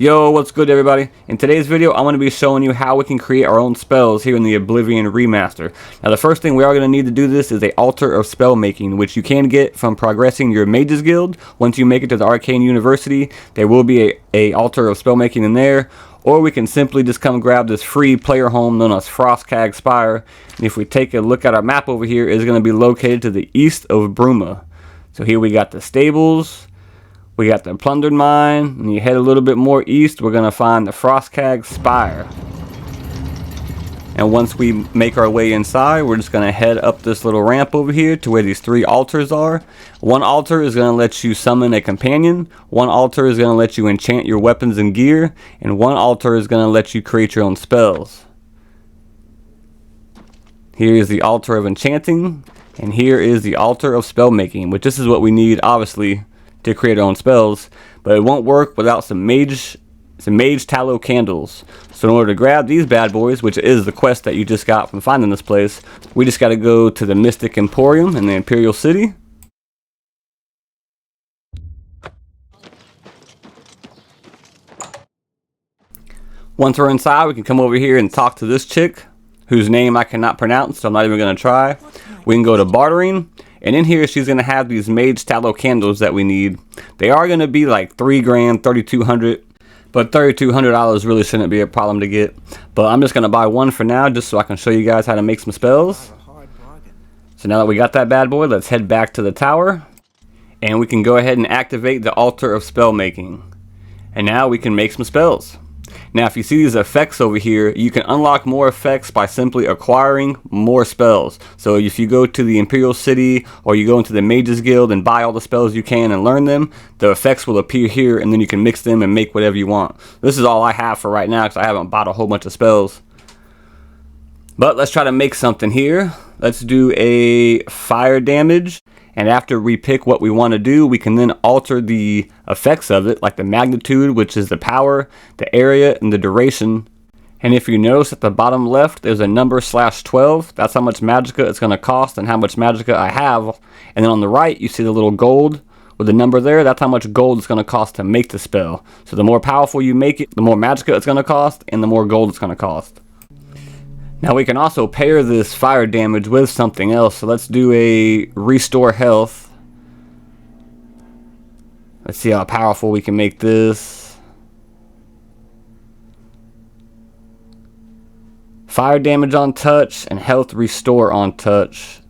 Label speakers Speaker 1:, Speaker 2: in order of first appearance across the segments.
Speaker 1: Yo, what's good everybody? In today's video, I'm going to be showing you how we can create our own spells here in the Oblivion Remaster. Now the first thing we are going to need to do this is a altar of spell making, which you can get from progressing your Mages Guild. Once you make it to the Arcane University, there will be a altar of spell making in there. Or we can simply just come grab this free player home known as Frostcag Spire. And if we take a look at our map over here, it's going to be located to the east of Bruma. So here we got the stables. We got the plundered mine, and you head a little bit more east, we're going to find the Frostcag Spire. And once we make our way inside, we're just going to head up this little ramp over here to where these three altars are. One altar is going to let you summon a companion, one altar is going to let you enchant your weapons and gear, and one altar is going to let you create your own spells. Here is the altar of enchanting, and here is the altar of spell making, which this is what we need, obviously, to create our own spells, but it won't work without some mage tallow candles. So in order to grab these bad boys, which is the quest that you just got from finding this place, we just got to go to the Mystic Emporium in the Imperial City. Once we're inside, we can come over here and talk to this chick, whose name I cannot pronounce, so I'm not even going to try. We can go to bartering. And in here, she's going to have these mage tallow candles that we need. They are going to be like $3 grand, $3,200. But $3,200 really shouldn't be a problem to get. But I'm just going to buy one for now, just so I can show you guys how to make some spells. So now that we got that bad boy, let's head back to the tower. And we can go ahead and activate the altar of spell making. And now we can make some spells. Now if you see these effects over here, you can unlock more effects by simply acquiring more spells. So if you go to the Imperial City or you go into the Mages Guild and buy all the spells you can and learn them, the effects will appear here and then you can mix them and make whatever you want. This is all I have for right now because I haven't bought a whole bunch of spells. But let's try to make something here. Let's do a fire damage. And after we pick what we want to do, we can then alter the effects of it, like the magnitude, which is the power, the area, and the duration. And if you notice at the bottom left, there's a number /12. That's how much magicka it's going to cost and how much magicka I have. And then on the right, you see the little gold with the number there. That's how much gold it's going to cost to make the spell. So the more powerful you make it, the more magicka it's going to cost, and the more gold it's going to cost. Now we can also pair this fire damage with something else. So let's do a restore health. Let's see how powerful we can make this. Fire damage on touch and health restore on touch.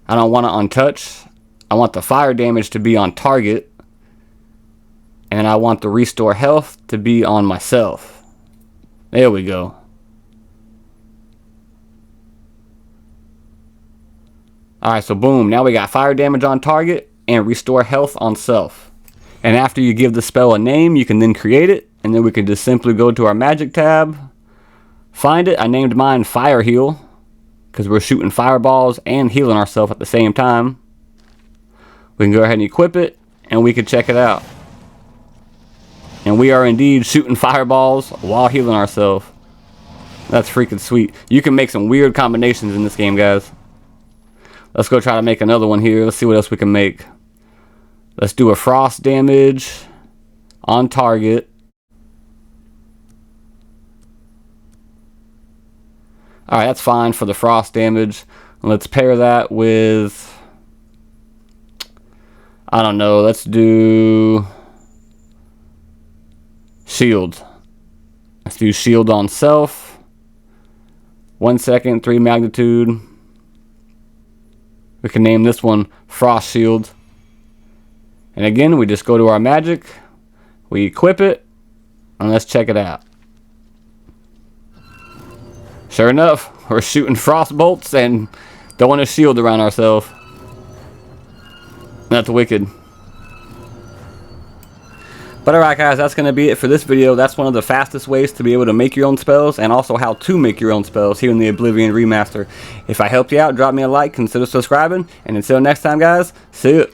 Speaker 1: I don't want it on touch. I want the fire damage to be on target. And I want the restore health to be on myself. There we go. Alright, so boom, now we got fire damage on target and restore health on self. And after you give the spell a name, you can then create it, and then we can just simply go to our magic tab, find it. I named mine Fire Heal, because we're shooting fireballs and healing ourselves at the same time. We can go ahead and equip it, and we can check it out. And we are indeed shooting fireballs while healing ourselves. That's freaking sweet. You can make some weird combinations in this game, guys. Let's go try to make another one here. Let's see what else we can make. Let's do a frost damage on target. Alright, that's fine for the frost damage. Let's pair that with, I don't know, let's do shield. Let's do shield on self. 1 second, 3 magnitude. We can name this one Frost Shield. And again, we just go to our magic, we equip it, and let's check it out. Sure enough, we're shooting frost bolts and throwing a shield around ourselves. That's wicked. But alright guys, that's going to be it for this video. That's one of the fastest ways to be able to make your own spells, and also how to make your own spells here in the Oblivion Remaster. If I helped you out, drop me a like, consider subscribing, and until next time guys, see ya.